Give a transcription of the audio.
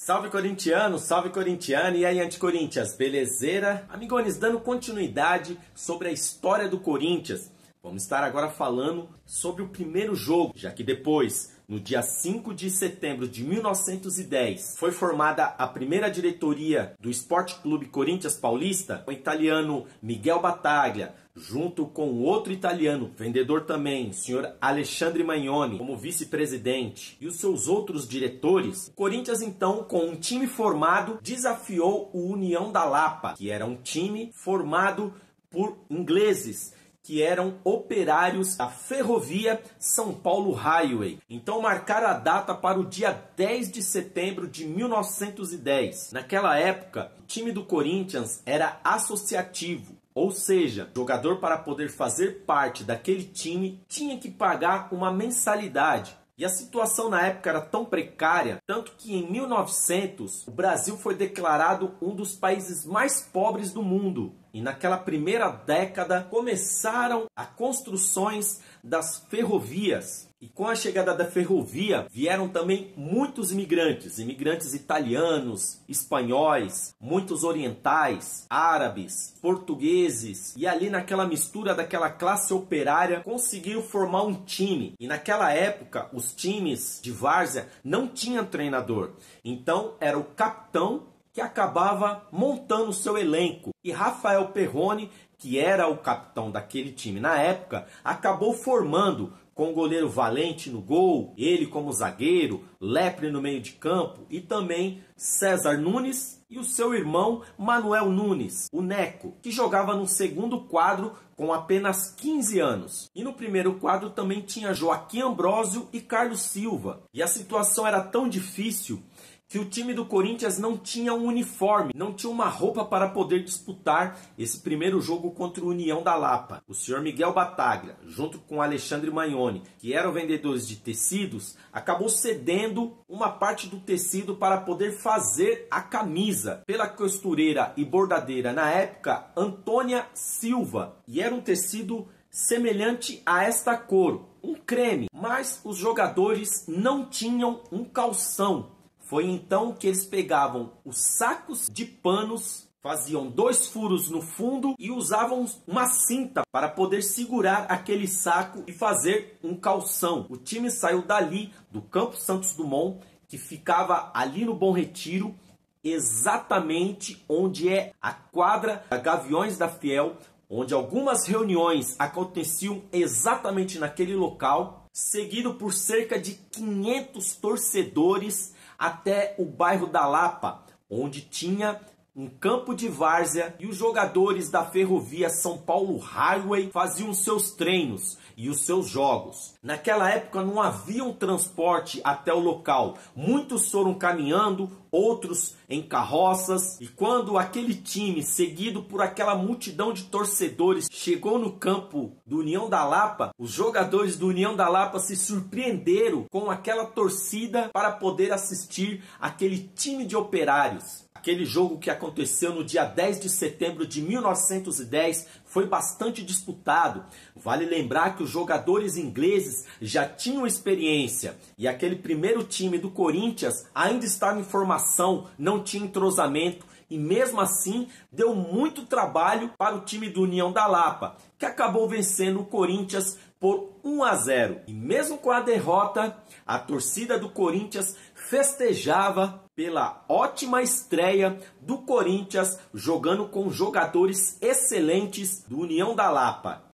Salve corintiano, salve corintiano, e aí anti-Corinthians, belezeira? Amigones, dando continuidade sobre a história do Corinthians, vamos estar agora falando sobre o primeiro jogo, já que depois, no dia 5 de setembro de 1910, foi formada a primeira diretoria do Esporte Clube Corinthians Paulista, o italiano Miguel Battaglia, junto com outro italiano, vendedor também, o senhor Alexandre Magnoni, como vice-presidente, e os seus outros diretores. O Corinthians, então, com um time formado, desafiou o União da Lapa, que era um time formado por ingleses, que eram operários da Ferrovia São Paulo Highway. Então marcaram a data para o dia 10 de setembro de 1910. Naquela época, o time do Corinthians era associativo, ou seja, o jogador, para poder fazer parte daquele time, tinha que pagar uma mensalidade. E a situação na época era tão precária, tanto que em 1900 o Brasil foi declarado um dos países mais pobres do mundo. E naquela primeira década começaram as construções das ferrovias. E com a chegada da ferrovia vieram também muitos imigrantes. Imigrantes italianos, espanhóis, muitos orientais, árabes, portugueses. E ali naquela mistura daquela classe operária conseguiram formar um time. E naquela época os times de várzea não tinham treinador. Então era o capitão que acabava montando o seu elenco. E Rafael Perrone, que era o capitão daquele time na época, acabou formando com o goleiro Valente no gol, ele como zagueiro, Lepre no meio de campo e também César Nunes e o seu irmão Manuel Nunes, o Neco, que jogava no segundo quadro com apenas 15 anos. E no primeiro quadro também tinha Joaquim Ambrosio e Carlos Silva. E a situação era tão difícil que o time do Corinthians não tinha um uniforme, não tinha uma roupa para poder disputar esse primeiro jogo contra o União da Lapa. O senhor Miguel Battaglia, junto com Alexandre Magnoni, que eram vendedores de tecidos, acabou cedendo uma parte do tecido para poder fazer a camisa pela costureira e bordadeira, na época, Antônia Silva. E era um tecido semelhante a esta cor, um creme, mas os jogadores não tinham um calção. Foi então que eles pegavam os sacos de panos, faziam 2 furos no fundo e usavam uma cinta para poder segurar aquele saco e fazer um calção. O time saiu dali, do Campo Santos Dumont, que ficava ali no Bom Retiro, exatamente onde é a quadra da Gaviões da Fiel, onde algumas reuniões aconteciam exatamente naquele local, seguido por cerca de 500 torcedores até o bairro da Lapa, onde tinha um campo de várzea e os jogadores da Ferrovia São Paulo Highway faziam seus treinos e os seus jogos. Naquela época não havia um transporte até o local. Muitos foram caminhando, outros em carroças. E quando aquele time, seguido por aquela multidão de torcedores, chegou no campo do União da Lapa, os jogadores do União da Lapa se surpreenderam com aquela torcida para poder assistir aquele time de operários. Aquele jogo que aconteceu no dia 10 de setembro de 1910 foi bastante disputado. Vale lembrar que os jogadores ingleses já tinham experiência e aquele primeiro time do Corinthians ainda estava em formação, não tinha entrosamento e mesmo assim deu muito trabalho para o time do União da Lapa, que acabou vencendo o Corinthians por 1-0. E mesmo com a derrota, a torcida do Corinthians festejava pela ótima estreia do Corinthians jogando com jogadores excelentes do União da Lapa.